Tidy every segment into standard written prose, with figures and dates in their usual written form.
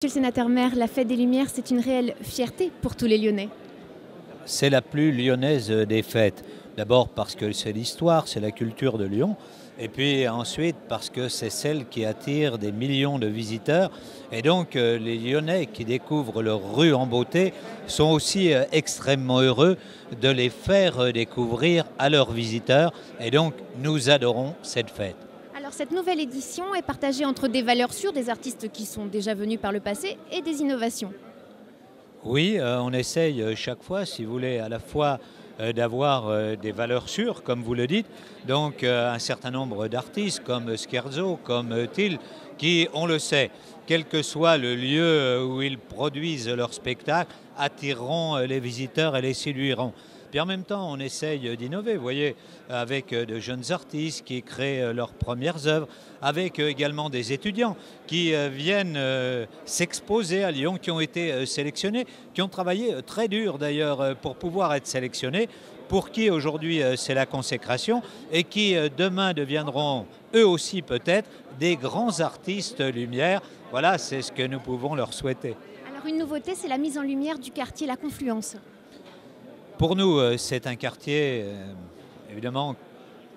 Monsieur le sénateur maire, la fête des Lumières, c'est une réelle fierté pour tous les Lyonnais. C'est la plus lyonnaise des fêtes. D'abord parce que c'est l'histoire, c'est la culture de Lyon. Et puis ensuite parce que c'est celle qui attire des millions de visiteurs. Et donc les Lyonnais qui découvrent leur rue en beauté sont aussi extrêmement heureux de les faire découvrir à leurs visiteurs. Et donc nous adorons cette fête. Alors cette nouvelle édition est partagée entre des valeurs sûres, des artistes qui sont déjà venus par le passé, et des innovations. Oui, on essaye chaque fois, si vous voulez, à la fois d'avoir des valeurs sûres, comme vous le dites, donc un certain nombre d'artistes comme Scherzo, comme Till, qui, on le sait, quel que soit le lieu où ils produisent leur spectacle, attireront les visiteurs et les séduiront. Puis en même temps, on essaye d'innover, vous voyez, avec de jeunes artistes qui créent leurs premières œuvres, avec également des étudiants qui viennent s'exposer à Lyon, qui ont été sélectionnés, qui ont travaillé très dur d'ailleurs pour pouvoir être sélectionnés, pour qui aujourd'hui c'est la consécration et qui demain deviendront eux aussi peut-être des grands artistes lumière. Voilà, c'est ce que nous pouvons leur souhaiter. Alors une nouveauté, c'est la mise en lumière du quartier La Confluence. Pour nous, c'est un quartier évidemment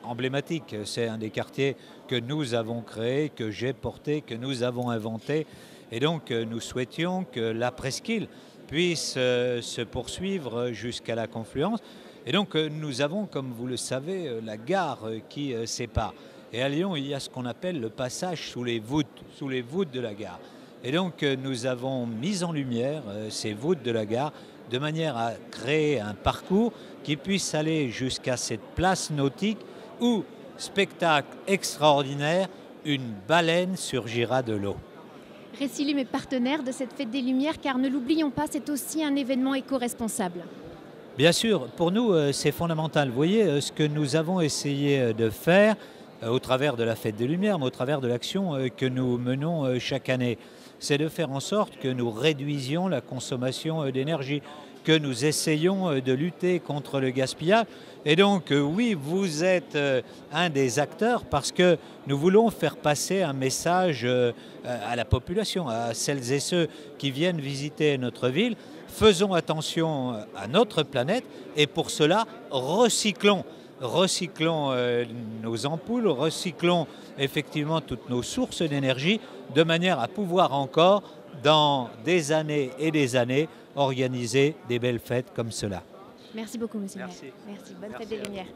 emblématique. C'est un des quartiers que nous avons créé, que j'ai porté, que nous avons inventé. Et donc, nous souhaitions que la presqu'île puisse se poursuivre jusqu'à la confluence. Et donc, nous avons, comme vous le savez, la gare qui sépare. Et à Lyon, il y a ce qu'on appelle le passage sous les voûtes de la gare. Et donc, nous avons mis en lumière ces voûtes de la gare de manière à créer un parcours qui puisse aller jusqu'à cette place nautique où, spectacle extraordinaire, une baleine surgira de l'eau. Récilum est partenaire de cette fête des Lumières car ne l'oublions pas, c'est aussi un événement éco-responsable. Bien sûr, pour nous, c'est fondamental. Vous voyez, ce que nous avons essayé de faire au travers de la Fête des Lumières, mais au travers de l'action que nous menons chaque année, c'est de faire en sorte que nous réduisions la consommation d'énergie, que nous essayons de lutter contre le gaspillage. Et donc, oui, vous êtes un des acteurs parce que nous voulons faire passer un message à la population, à celles et ceux qui viennent visiter notre ville. Faisons attention à notre planète et pour cela, recyclons. Recyclons nos ampoules, recyclons effectivement toutes nos sources d'énergie de manière à pouvoir encore, dans des années et des années, organiser des belles fêtes comme cela. Merci beaucoup, monsieur le maire. Merci. Merci. Bonne Merci fête des Lumières.